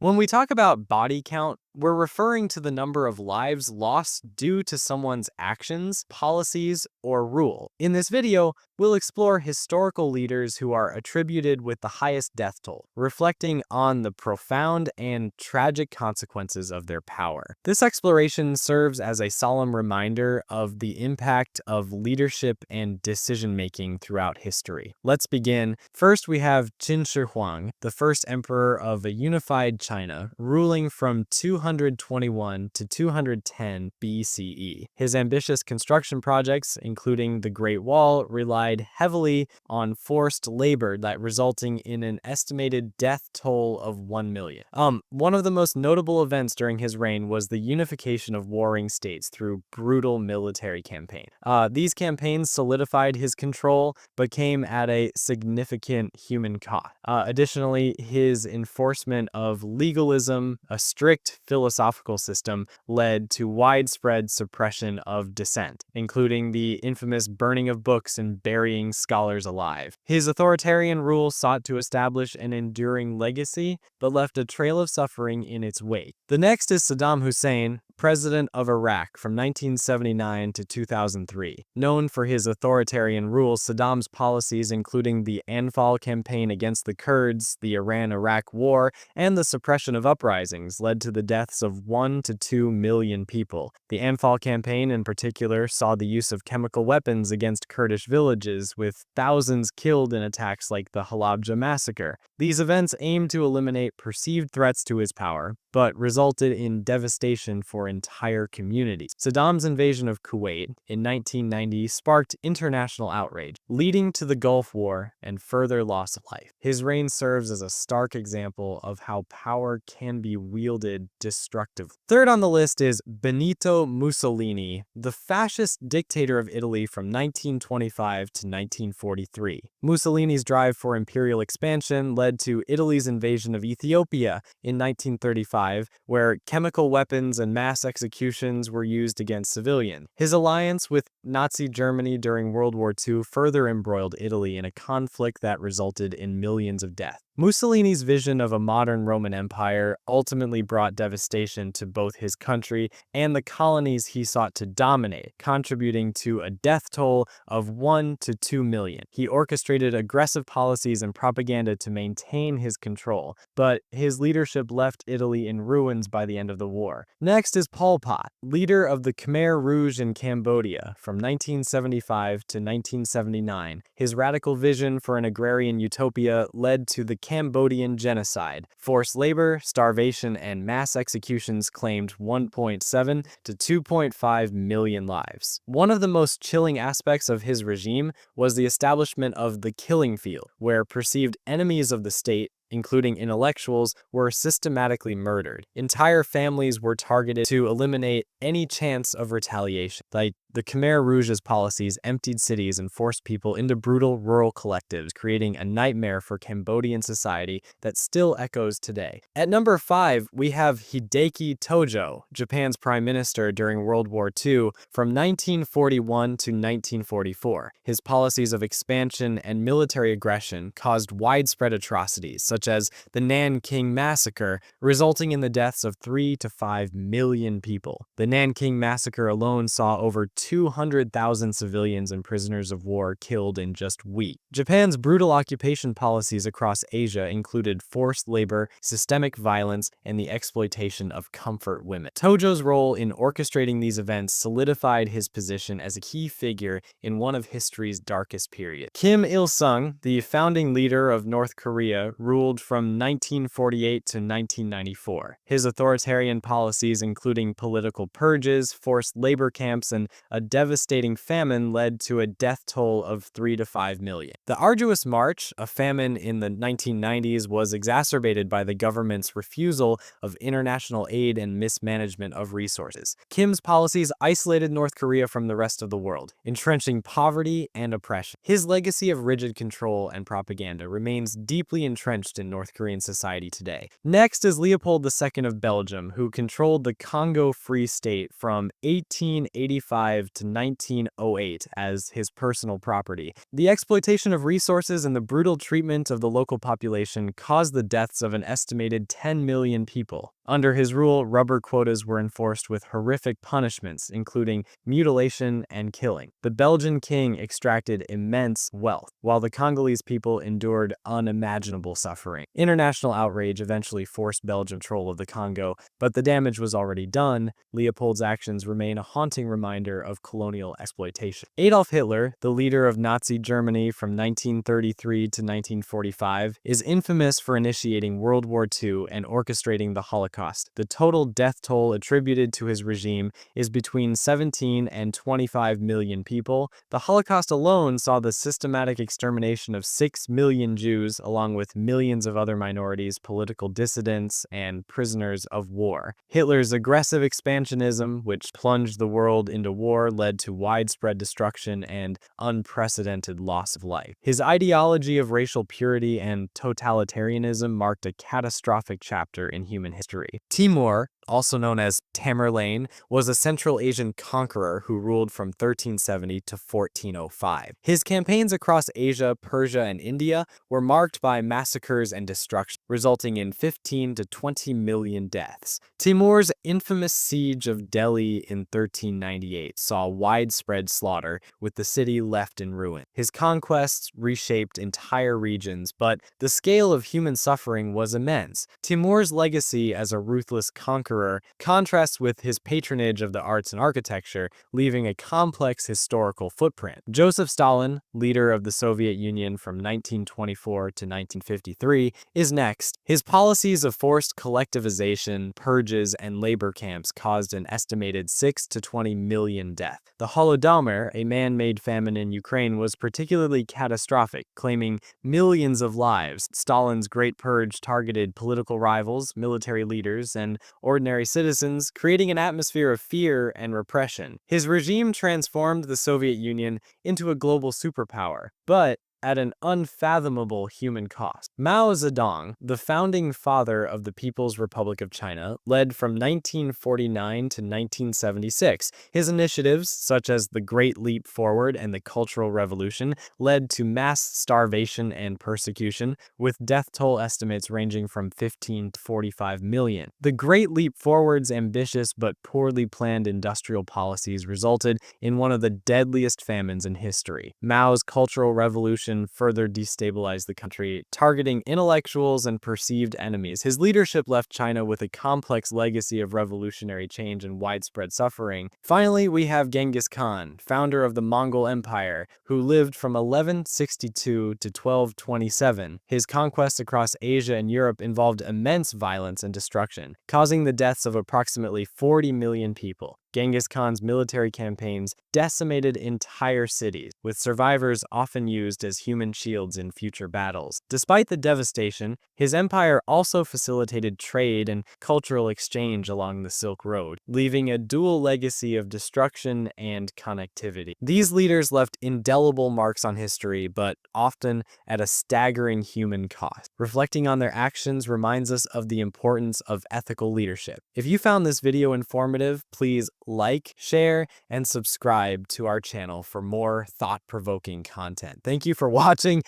When we talk about body count, we're referring to the number of lives lost due to someone's actions, policies, or rule. In this video, we'll explore historical leaders who are attributed with the highest death toll, reflecting on the profound and tragic consequences of their power. This exploration serves as a solemn reminder of the impact of leadership and decision-making throughout history. Let's begin. First, we have Qin Shi Huang, the first emperor of a unified China, ruling from 221 to 210 BCE. His ambitious construction projects, including the Great Wall, relied heavily on forced labor, that resulting in an estimated death toll of 1 million. One of the most notable events during his reign was the unification of warring states through brutal military campaigns. These campaigns solidified his control, but came at a significant human cost. Additionally, his enforcement of legalism, a strict philosophical system, led to widespread suppression of dissent, including the infamous burning of books and burying scholars alive. His authoritarian rule sought to establish an enduring legacy, but left a trail of suffering in its wake. The next is Saddam Hussein, president of Iraq from 1979 to 2003. Known for his authoritarian rule, Saddam's policies, including the Anfal campaign against the Kurds, the Iran-Iraq war, and the suppression of uprisings, led to the deaths of 1 to 2 million people. The Anfal campaign, in particular, saw the use of chemical weapons against Kurdish villages, with thousands killed in attacks like the Halabja massacre. These events aimed to eliminate perceived threats to his power, but resulted in devastation for entire communities. Saddam's invasion of Kuwait in 1990 sparked international outrage, leading to the Gulf War and further loss of life. His reign serves as a stark example of how power can be wielded destructively. Third on the list is Benito Mussolini, the fascist dictator of Italy from 1925 to 1943. Mussolini's drive for imperial expansion led to Italy's invasion of Ethiopia in 1935, where chemical weapons and mass executions were used against civilians. His alliance with Nazi Germany during World War II further embroiled Italy in a conflict that resulted in millions of deaths. Mussolini's vision of a modern Roman Empire ultimately brought devastation to both his country and the colonies he sought to dominate, contributing to a death toll of 1 to 2 million. He orchestrated aggressive policies and propaganda to maintain his control, but his leadership left Italy in ruins by the end of the war. Next is Pol Pot, leader of the Khmer Rouge in Cambodia from 1975 to 1979. His radical vision for an agrarian utopia led to the Cambodian genocide. Forced labor, starvation, and mass executions claimed 1.7 to 2.5 million lives. One of the most chilling aspects of his regime was the establishment of the killing field, where perceived enemies of the state, including intellectuals, were systematically murdered. Entire families were targeted to eliminate any chance of retaliation. Like the Khmer Rouge's policies emptied cities and forced people into brutal rural collectives, creating a nightmare for Cambodian society that still echoes today. At number 5, we have Hideki Tojo, Japan's prime minister during World War II from 1941 to 1944. His policies of expansion and military aggression caused widespread atrocities, such as the Nanking Massacre, resulting in the deaths of 3 to 5 million people. The Nanking Massacre alone saw over 200,000 civilians and prisoners of war killed in just weeks. Japan's brutal occupation policies across Asia included forced labor, systemic violence, and the exploitation of comfort women. Tojo's role in orchestrating these events solidified his position as a key figure in one of history's darkest periods. Kim Il-sung, the founding leader of North Korea, ruled from 1948 to 1994. His authoritarian policies, including political purges, forced labor camps, and a devastating famine, led to a death toll of 3 to 5 million. The arduous march, a famine in the 1990s, was exacerbated by the government's refusal of international aid and mismanagement of resources. Kim's policies isolated North Korea from the rest of the world, entrenching poverty and oppression. His legacy of rigid control and propaganda remains deeply entrenched established in North Korean society today. Next is Leopold II of Belgium, who controlled the Congo Free State from 1885 to 1908 as his personal property. The exploitation of resources and the brutal treatment of the local population caused the deaths of an estimated 10 million people. Under his rule, rubber quotas were enforced with horrific punishments, including mutilation and killing. The Belgian king extracted immense wealth, while the Congolese people endured unimaginable suffering. International outrage eventually forced Belgium control of the Congo, but the damage was already done. Leopold's actions remain a haunting reminder of colonial exploitation. Adolf Hitler, the leader of Nazi Germany from 1933 to 1945, is infamous for initiating World War II and orchestrating the Holocaust. The total death toll attributed to his regime is between 17 and 25 million people. The Holocaust alone saw the systematic extermination of 6 million Jews, along with millions of other minorities, political dissidents, and prisoners of war. Hitler's aggressive expansionism, which plunged the world into war, led to widespread destruction and unprecedented loss of life. His ideology of racial purity and totalitarianism marked a catastrophic chapter in human history. Timur, also known as Tamerlane, was a Central Asian conqueror who ruled from 1370 to 1405. His campaigns across Asia, Persia, and India were marked by massacres and destruction, resulting in 15 to 20 million deaths. Timur's infamous siege of Delhi in 1398 saw widespread slaughter, with the city left in ruin. His conquests reshaped entire regions, but the scale of human suffering was immense. Timur's legacy as a ruthless conqueror contrasts with his patronage of the arts and architecture, leaving a complex historical footprint. Joseph Stalin, leader of the Soviet Union from 1924 to 1953, is next. His policies of forced collectivization, purges, and labor camps caused an estimated 6 to 20 million deaths. The Holodomor, a man-made famine in Ukraine, was particularly catastrophic, claiming millions of lives. Stalin's Great Purge targeted political rivals, military leaders, and ordinary citizens, creating an atmosphere of fear and repression. His regime transformed the Soviet Union into a global superpower, but at an unfathomable human cost. Mao Zedong, the founding father of the People's Republic of China, led from 1949 to 1976. His initiatives, such as the Great Leap Forward and the Cultural Revolution, led to mass starvation and persecution, with death toll estimates ranging from 15 to 45 million. The Great Leap Forward's ambitious but poorly planned industrial policies resulted in one of the deadliest famines in history. Mao's Cultural Revolution further destabilized the country, targeting intellectuals and perceived enemies. His leadership left China with a complex legacy of revolutionary change and widespread suffering. Finally, we have Genghis Khan, founder of the Mongol Empire, who lived from 1162 to 1227. His conquests across Asia and Europe involved immense violence and destruction, causing the deaths of approximately 40 million people. Genghis Khan's military campaigns decimated entire cities, with survivors often used as human shields in future battles. Despite the devastation, his empire also facilitated trade and cultural exchange along the Silk Road, leaving a dual legacy of destruction and connectivity. These leaders left indelible marks on history, but often at a staggering human cost. Reflecting on their actions reminds us of the importance of ethical leadership. If you found this video informative, please like, share, and subscribe to our channel for more thought-provoking content. Thank you for watching.